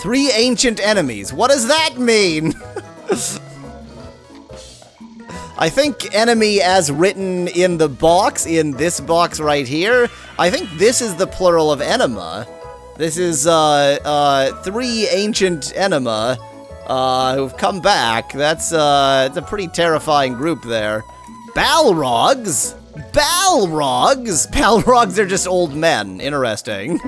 3 ancient enemies. What does that mean? I think enemy as written in the box, in this box right here, I think this is the plural of enema. This is, 3 ancient enema, who've come back. That's, it's a pretty terrifying group there. Balrogs? Balrogs? Balrogs are just old men. Interesting.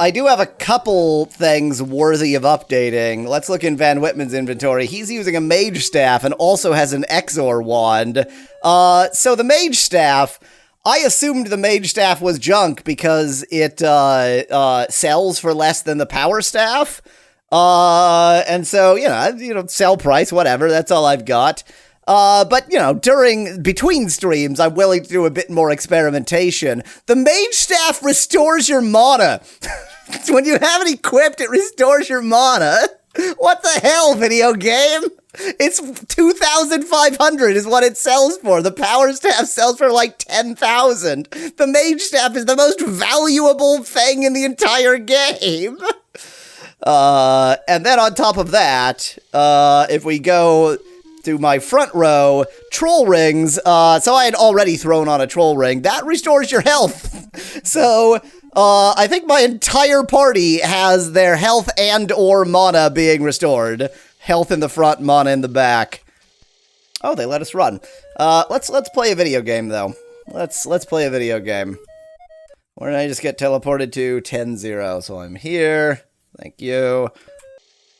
I do have a couple things worthy of updating. Let's look in Van Whitman's inventory. He's using a mage staff and also has an Exor wand. So the mage staff, I assumed the mage staff was junk because it, sells for less than the power staff. And so, you know, sell price, whatever, that's all I've got. But, you know, between streams, I'm willing to do a bit more experimentation. The mage staff restores your mana. When you have it equipped, it restores your mana. What the hell, video game? It's 2,500 is what it sells for. The power staff sells for like 10,000. The mage staff is the most valuable thing in the entire game. And then on top of that, if we go to my front row, troll rings, so I had already thrown on a troll ring. That restores your health. So, I think my entire party has their health and or mana being restored. Health in the front, mana in the back. Oh, they let us run. Let's play a video game, though. Let's play a video game. Where did I just get teleported to? 10-0, so I'm here. Thank you.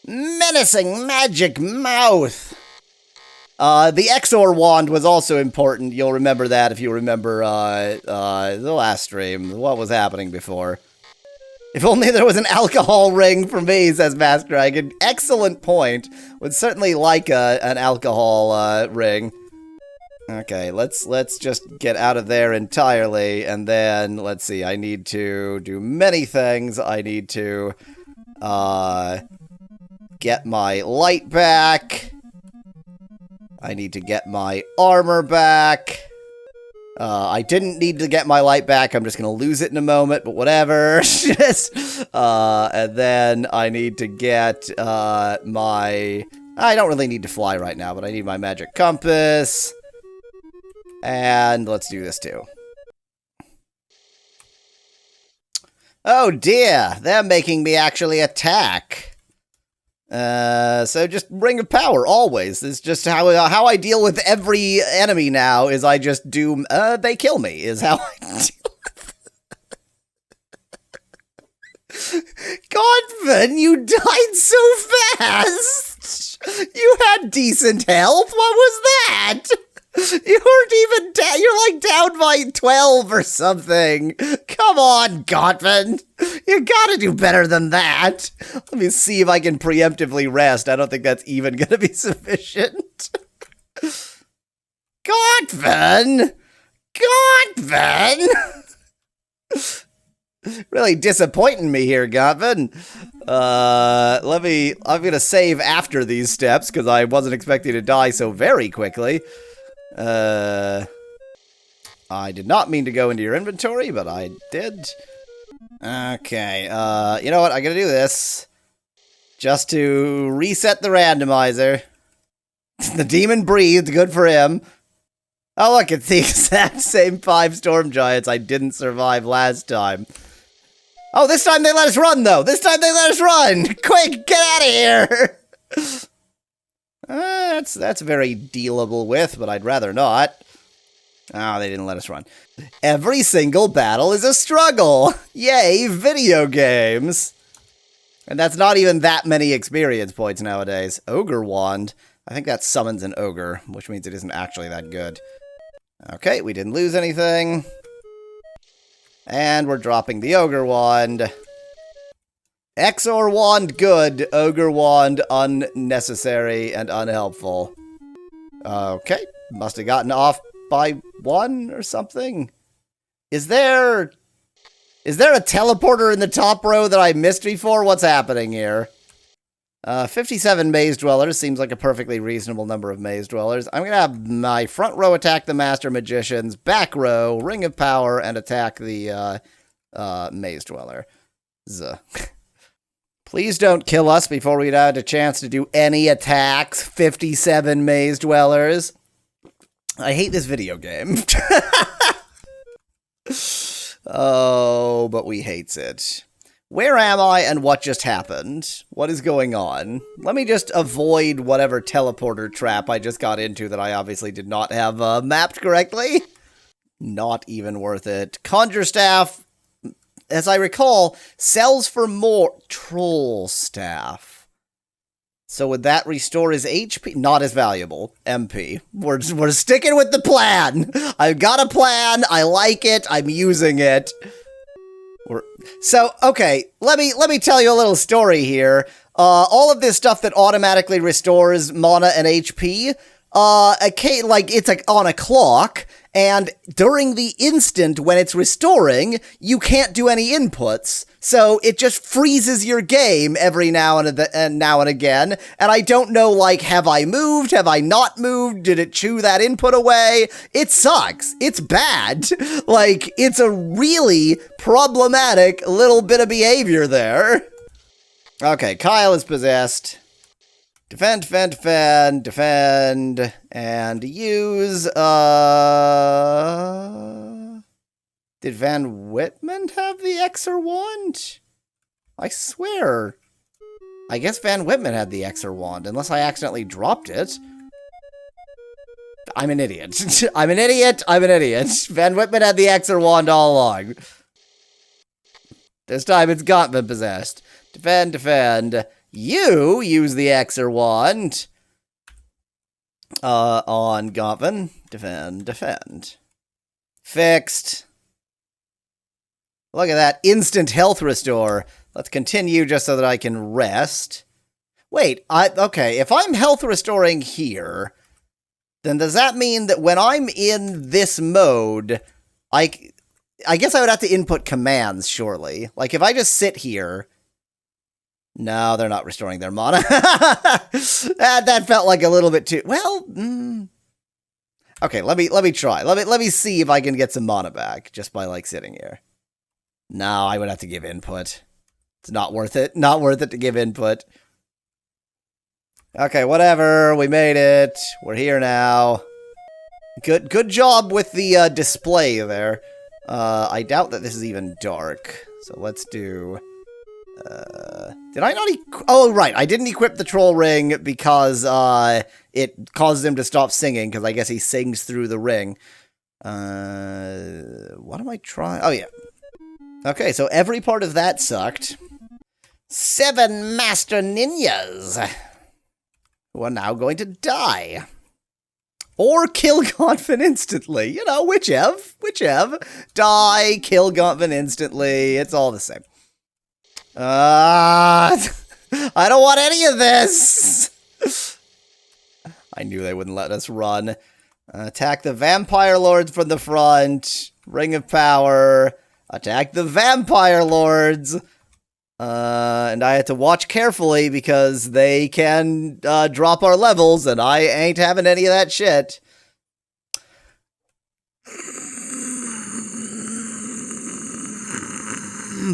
Menacing magic mouth! The Exor wand was also important. You'll remember that if you remember, the last stream. What was happening before. If only there was an alcohol ring for me, says Mask Dragon. Excellent point. Would certainly like an alcohol, ring. Okay, let's just get out of there entirely, and then, let's see, I need to do many things. I need to, get my light back. I need to get my armor back. I didn't need to get my light back. I'm just going to lose it in a moment, but whatever. And then I need to get my... I don't really need to fly right now, but I need my magic compass. And let's do this too. Oh dear, they're making me actually attack. So just Ring of Power, always. It's just how I deal with every enemy now, is I just do, they kill me, is how I deal with Godvin, you died so fast! You had decent health, what was that? You weren't even down, you're like down by 12 or something. Come on, Godvin. You gotta do better than that. Let me see if I can preemptively rest. I don't think that's even gonna be sufficient. Godvin! Godvin! Really disappointing me here, Godvin. I'm gonna save after these steps, because I wasn't expecting to die so very quickly. I did not mean to go into your inventory, but I did. Okay, you know what? I'm gonna do this. Just to reset the randomizer. The demon breathed, good for him. Oh look, it's the exact same 5 storm giants I didn't survive last time. Oh, this time they let us run, though! This time they let us run! Quick, get out of here! That's very dealable with, but I'd rather not. Oh, they didn't let us run. Every single battle is a struggle! Yay, video games! And that's not even that many experience points nowadays. Ogre Wand. I think that summons an ogre, which means it isn't actually that good. Okay, we didn't lose anything. And we're dropping the Ogre Wand. Exor Wand good, Ogre Wand unnecessary and unhelpful. Okay, must have gotten off by 1 or something. Is there a teleporter in the top row that I missed before? What's happening here? 57 maze dwellers seems like a perfectly reasonable number of maze dwellers. I'm going to have my front row attack the master magicians, back row, ring of power, and attack the maze dweller. Please don't kill us before we'd had a chance to do any attacks. 57 maze dwellers. I hate this video game. Oh, but we hates it. Where am I and what just happened? What is going on? Let me just avoid whatever teleporter trap I just got into that I obviously did not have mapped correctly. Not even worth it. Conjure Staff, as I recall, sells for more. Troll Staff. So would that restore his HP? Not as valuable. MP. We're sticking with the plan. I've got a plan. I like it. I'm using it. So, okay, let me tell you a little story here. All of this stuff that automatically restores mana and HP, it's like on a clock, and during the instant when it's restoring, you can't do any inputs. So it just freezes your game every now and again. And I don't know, like, have I moved? Have I not moved? Did it chew that input away? It sucks. It's bad. Like, it's a really problematic little bit of behavior there. Okay, Kyle is possessed. Defend, defend, defend, defend, and use, Did Van Whitman have the Xer wand? I swear. I guess Van Whitman had the Xer wand, unless I accidentally dropped it. I'm an idiot. I'm an idiot. I'm an idiot. Van Whitman had the Xer wand all along. This time it's Gottman possessed. Defend, defend. You use the Xer wand on Gottman. Defend, defend. Fixed. Look at that instant health restore. Let's continue just so that I can rest. Wait, okay, if I'm health restoring here, then does that mean that when I'm in this mode, I guess I would have to input commands, surely. Like, if I just sit here... No, they're not restoring their mana. that felt like a little bit too... Well, Okay, let me try. Let me see if I can get some mana back, just by, like, sitting here. No, I would have to give input. It's not worth it. Not worth it to give input. Okay, whatever. We made it. We're here now. Good job with the display there. I doubt that this is even dark. So let's do... did I not oh, right. I didn't equip the troll ring because it causes him to stop singing, because I guess he sings through the ring. What am I trying? Oh, yeah. Okay, so every part of that sucked. 7 master ninjas who are now going to die. Or kill Gonfin instantly. You know, whichever. Die, kill Gonfin instantly. It's all the same. I don't want any of this. I knew they wouldn't let us run. Attack the vampire lords from the front. Ring of power. Attack the vampire lords. And I had to watch carefully because they can drop our levels, and I ain't having any of that shit.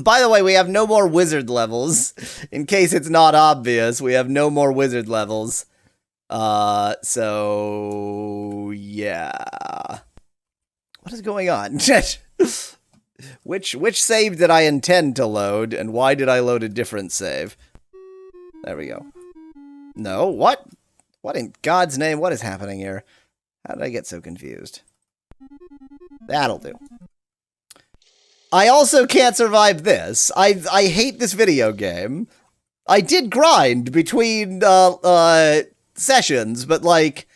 By the way, we have no more wizard levels. In case it's not obvious, we have no more wizard levels. So yeah. What is going on? Which save did I intend to load, and why did I load a different save? There we go. No, what? What in God's name? What is happening here? How did I get so confused? That'll do. I also can't survive this. I hate this video game. I did grind between sessions, but like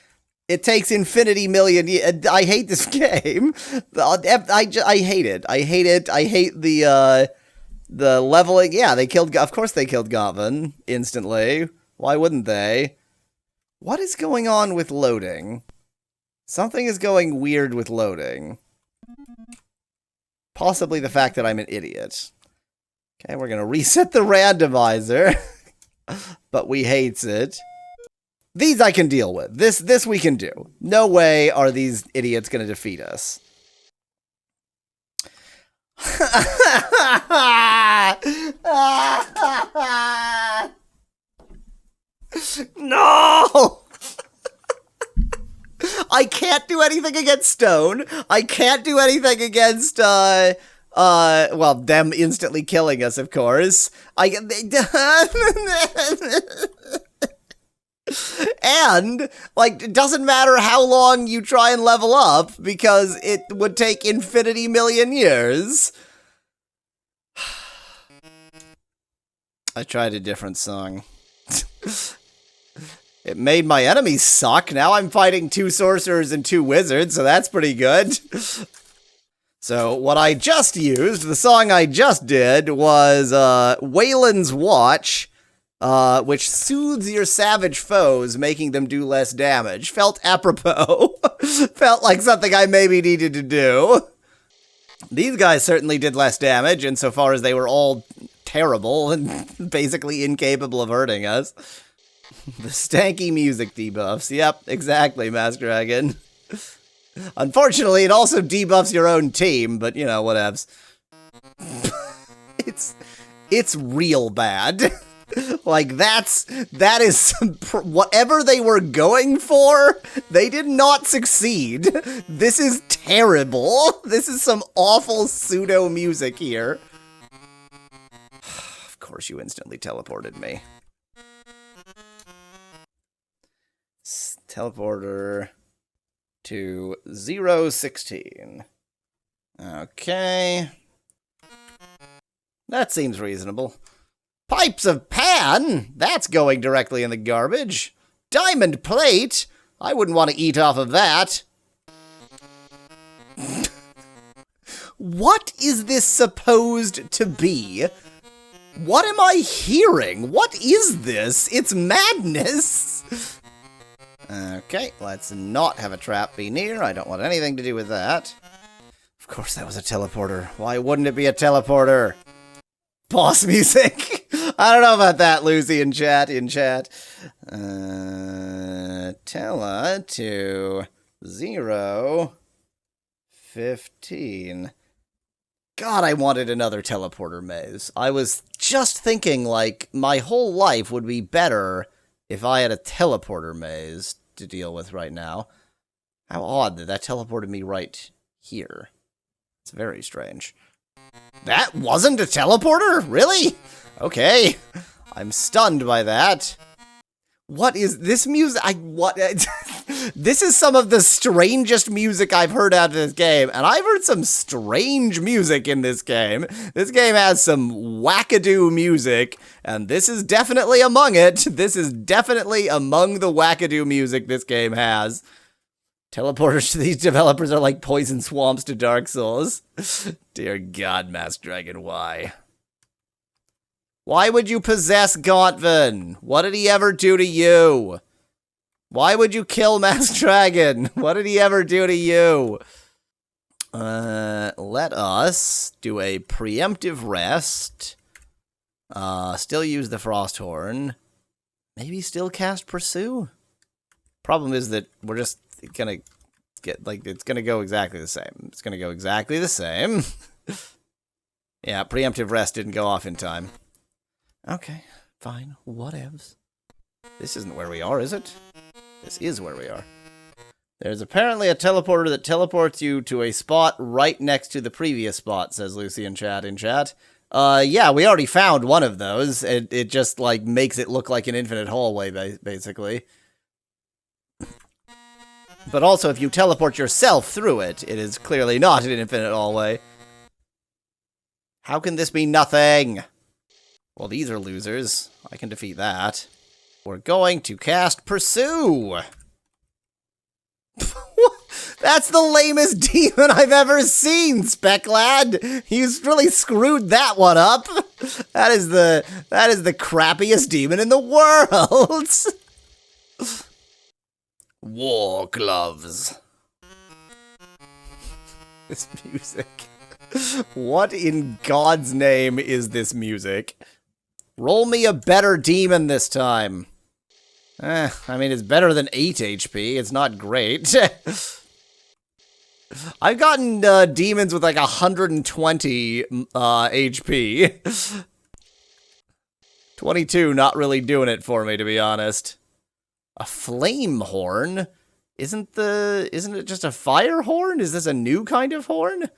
it takes infinity million. I hate this game. I hate it. I hate it. I hate the leveling. Yeah, they killed. Of course, they killed Goblin instantly. Why wouldn't they? What is going on with loading? Something is going weird with loading. Possibly the fact that I'm an idiot. Okay, we're gonna reset the randomizer. but we hates it. These I can deal with. This we can do. No way are these idiots going to defeat us. No! I can't do anything against stone. I can't do anything against, well, them instantly killing us, of course. And, like, it doesn't matter how long you try and level up, because it would take infinity million years. I tried a different song. It made my enemies suck. Now I'm fighting 2 sorcerers and 2 wizards, so that's pretty good. So what I just used, the song I just did, was Waylon's Watch, which soothes your savage foes, making them do less damage. Felt apropos. Felt like something I maybe needed to do. These guys certainly did less damage, insofar as they were all terrible and basically incapable of hurting us. The stanky music debuffs. Yep, exactly, Mask Dragon. Unfortunately, it also debuffs your own team, but, you know, whatevs. It's real bad. Like, that is some whatever they were going for, they did not succeed. This is terrible. This is some awful pseudo music here. Of course you instantly teleported me. Teleporter to 016. Okay. That seems reasonable. Pipes of Pan? That's going directly in the garbage. Diamond plate? I wouldn't want to eat off of that. What is this supposed to be? What am I hearing? What is this? It's madness. Okay, let's not have a trap be near. I don't want anything to do with that. Of course that was a teleporter. Why wouldn't it be a teleporter? Boss music. I don't know about that, Lucy in chat. Tele to 015. God, I wanted another teleporter maze. I was just thinking, like, my whole life would be better if I had a teleporter maze to deal with right now. How odd that that teleported me right here. It's very strange. That wasn't a teleporter? Really? Okay. I'm stunned by that. What is this music? This is some of the strangest music I've heard out of this game, and I've heard some strange music in this game. This game has some wackadoo music, and this is definitely among it. This is definitely among the wackadoo music this game has. Teleporters to these developers are like poison swamps to Dark Souls. Dear God, Mask Dragon, why? Why would you possess Gauntvan? What did he ever do to you? Why would you kill Mask Dragon? What did he ever do to you? Let us do a preemptive rest. Still use the Frosthorn. Maybe still cast Pursue? Problem is that we're just gonna get, like, it's gonna go exactly the same. It's gonna go exactly the same. Yeah, preemptive rest didn't go off in time. Okay, fine, whatevs. This isn't where we are, is it? This is where we are. There's apparently a teleporter that teleports you to a spot right next to the previous spot, says Lucy in chat. Yeah, we already found one of those. It just, like, makes it look like an infinite hallway, basically. But also, if you teleport yourself through it, it is clearly not an infinite hallway. How can this be nothing? Well, these are losers. I can defeat that. We're going to cast Pursue! That's the lamest demon I've ever seen, Specklad! You've really screwed that one up! That is the crappiest demon in the world! War gloves. This music. What in God's name is this music? Roll me a better demon this time. I mean, it's better than 8 HP. It's not great. I've gotten demons with like 120 HP. 22, not really doing it for me, to be honest. A flame horn? Isn't it just a fire horn? Is this a new kind of horn?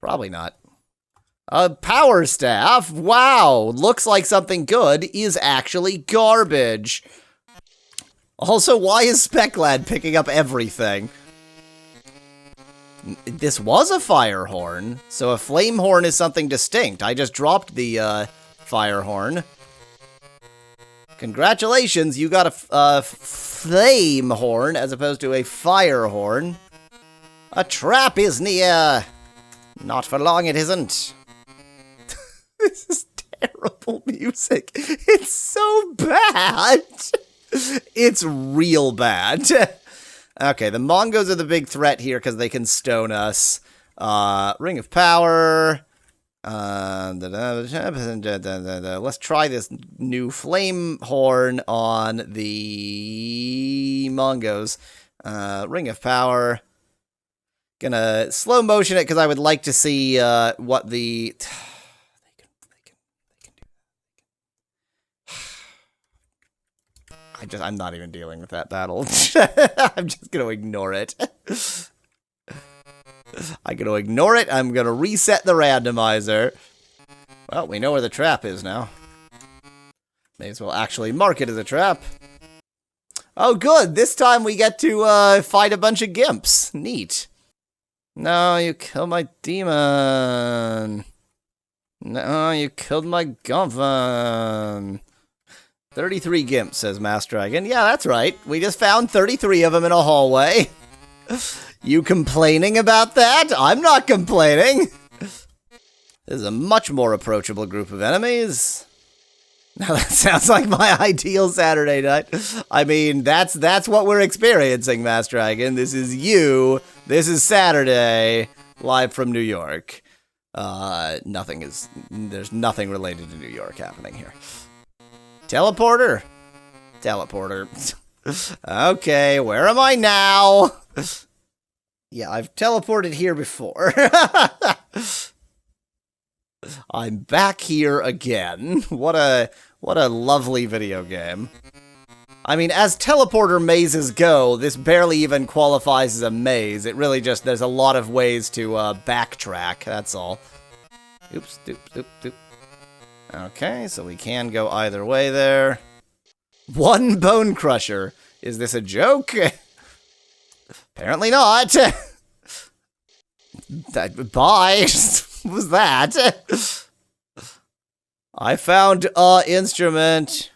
Probably not. A power staff? Wow, looks like something good, is actually garbage. Also, why is Speclad picking up everything? This was a fire horn, so a flame horn is something distinct. I just dropped the fire horn. Congratulations, you got a flame horn as opposed to a fire horn. A trap is near. Not for long, it isn't. This is terrible music. It's so bad. It's real bad. Okay, the Mongos are the big threat here because they can stone us. Ring of Power. Let's try this new flame horn on the Mongos. Ring of Power. Gonna slow motion it because I would like to see what the... I'm not even dealing with that battle. I'm just gonna ignore it. I'm gonna ignore it. I'm gonna reset the randomizer. Well, we know where the trap is now. May as well actually mark it as a trap. Oh, good. This time we get to fight a bunch of gimps. Neat. No, you killed my demon. No, you killed my goblin. 33 gimps, says Master Dragon. Yeah, that's right. We just found 33 of them in a hallway. You complaining about that? I'm not complaining. This is a much more approachable group of enemies. Now that sounds like my ideal Saturday night. I mean, that's what we're experiencing, Master Dragon. This is you. This is Saturday, live from New York. There's nothing related to New York happening here. Teleporter? Teleporter. Okay, where am I now? Yeah, I've teleported here before. I'm back here again. What a lovely video game. I mean, as teleporter mazes go, this barely even qualifies as a maze. It really just, there's a lot of ways to backtrack, that's all. Oops, oops, oops, oops. Okay, so we can go either way there. One bone crusher. Is this a joke? Apparently not. Bye. What was that? I found instrument.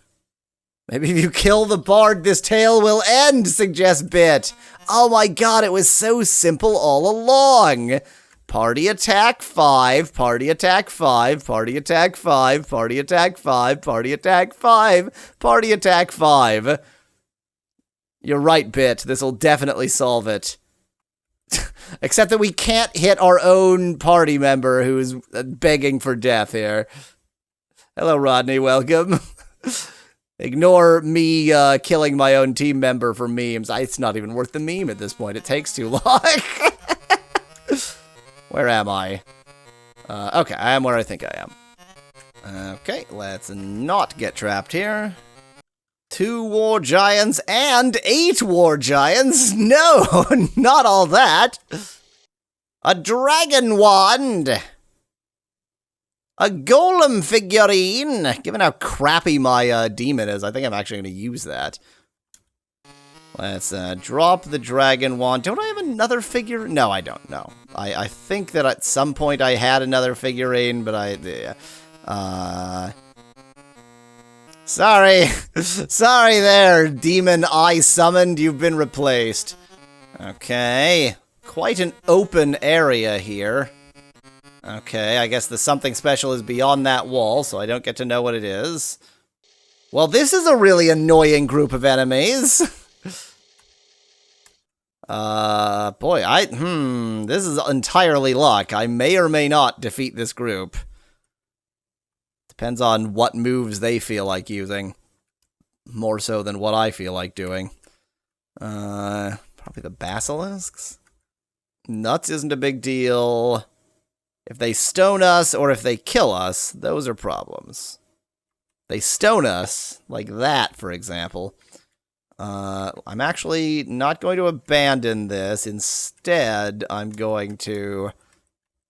Maybe if you kill the bard, this tale will end, suggests Bit. Oh my god, it was so simple all along. Party attack 5, party attack 5, party attack 5, party attack 5, party attack 5, party attack 5. You're right, Bit. This'll definitely solve it. Except that we can't hit our own party member who's begging for death here. Hello, Rodney. Welcome. Ignore me killing my own team member for memes. It's not even worth the meme at this point. It takes too long. Where am I? Okay, I am where I think I am. Okay, let's not get trapped here. 2 war giants and 8 war giants? No, not all that. A dragon wand. A golem figurine. Given how crappy my demon is, I think I'm actually going to use that. Let's drop the dragon wand. Don't I have another figure? No, I don't. No. I think that at some point I had another figurine, but sorry. Sorry there, demon I summoned. You've been replaced. Okay. Quite an open area here. Okay, I guess the something special is beyond that wall, so I don't get to know what it is. Well, this is a really annoying group of enemies. Boy, this is entirely luck. I may or may not defeat this group. Depends on what moves they feel like using. More so than what I feel like doing. Probably the basilisks? Nuts isn't a big deal. If they stone us or if they kill us, those are problems. They stone us, like that, for example. I'm actually not going to abandon this. Instead, I'm going to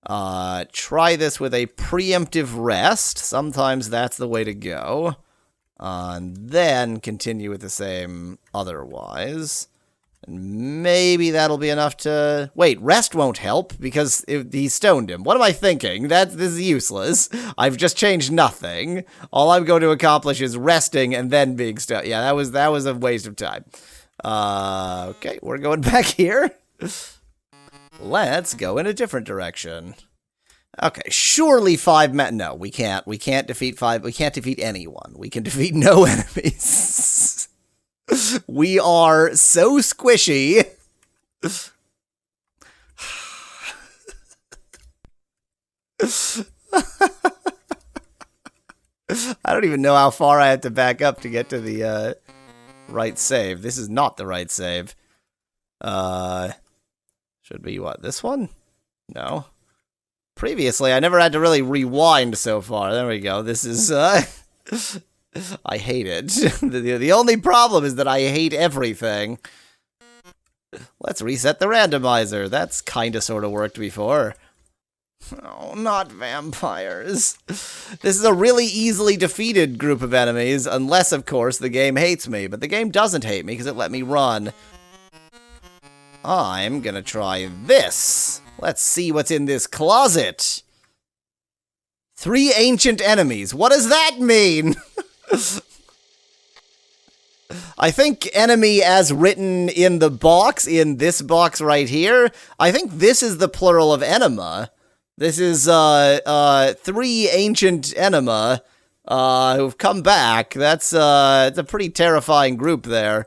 try this with a preemptive rest. Sometimes that's the way to go. And then continue with the same otherwise. And maybe that'll be enough to... Wait, rest won't help because he stoned him. What am I thinking? This is useless. I've just changed nothing. All I'm going to accomplish is resting and then being stoned. Yeah, that was a waste of time. Okay, we're going back here. Let's go in a different direction. Okay, surely 5 men. No, we can't. We can't defeat 5. We can't defeat anyone. We can defeat no enemies. We are so squishy. I don't even know how far I have to back up to get to the right save. This is not the right save. Should be what? This one? No. Previously, I never had to really rewind so far. There we go. This is I hate it. The only problem is that I hate everything. Let's reset the randomizer. That's kinda sorta worked before. Oh, not vampires. This is a really easily defeated group of enemies, unless, of course, the game hates me. But the game doesn't hate me because it let me run. I'm gonna try this. Let's see what's in this closet. 3 ancient enemies. What does that mean? I think enemy as written in the box, in this box right here, I think this is the plural of enema. This is 3 ancient enema who've come back. That's it's a pretty terrifying group there.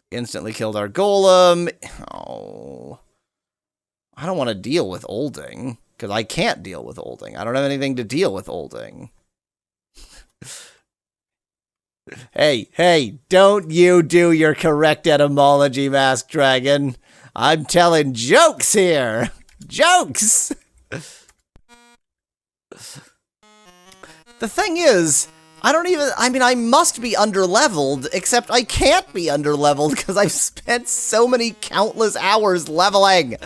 Instantly killed our golem. Oh. I don't want to deal with Olding, because I can't deal with Olding. I don't have anything to deal with Olding. Hey, don't you do your correct etymology, Masked Dragon. I'm telling jokes here. Jokes! The thing is, I must be underleveled, except I can't be underleveled because I've spent so many countless hours leveling.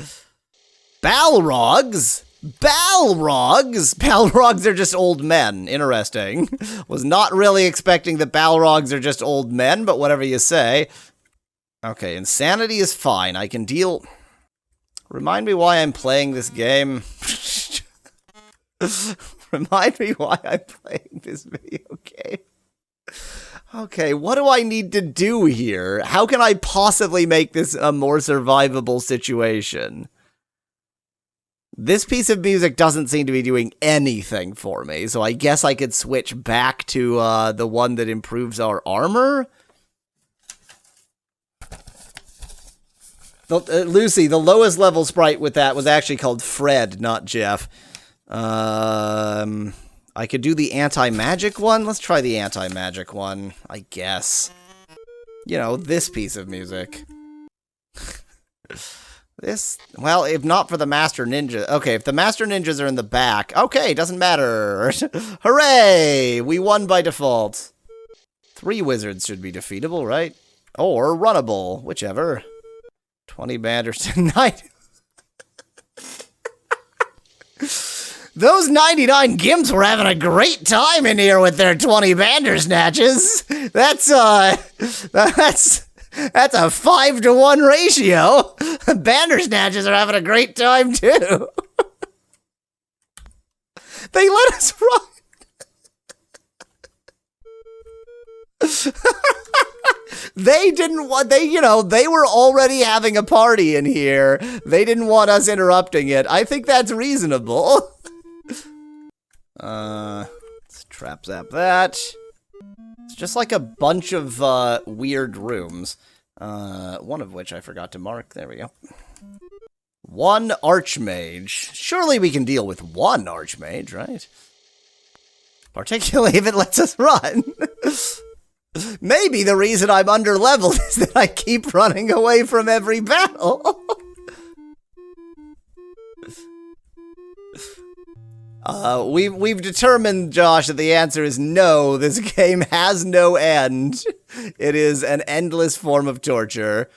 Balrogs? Balrogs? Balrogs are just old men. Interesting. Was not really expecting that Balrogs are just old men, but whatever you say. Okay, insanity is fine. I can deal... Remind me why I'm playing this game. Remind me why I'm playing this video game. Okay, what do I need to do here? How can I possibly make this a more survivable situation? This piece of music doesn't seem to be doing anything for me, so I guess I could switch back to the one that improves our armor? Lucy, the lowest level sprite with that was actually called Fred, not Jeff. I could do the anti-magic one. Let's try the anti-magic one, I guess. You know, this piece of music. This, well, if not for the Master Ninja. Okay, if the Master Ninjas are in the back. Okay, doesn't matter. Hooray! We won by default. 3 wizards should be defeatable, right? Or runnable, whichever. 20 banders tonight. Those 99 Gimps were having a great time in here with their 20 Bandersnatches. That's a 5-to-1 ratio. Bandersnatches are having a great time too. They let us run. They didn't want, they were already having a party in here. They didn't want us interrupting it. I think that's reasonable. Let's trap zap that. It's just like a bunch of weird rooms. One of which I forgot to mark. There we go. 1 Archmage. Surely we can deal with 1 Archmage, right? Particularly if it lets us run. Maybe the reason I'm under-leveled is that I keep running away from every battle. We've determined, Josh, that the answer is no. This game has no end. It is an endless form of torture.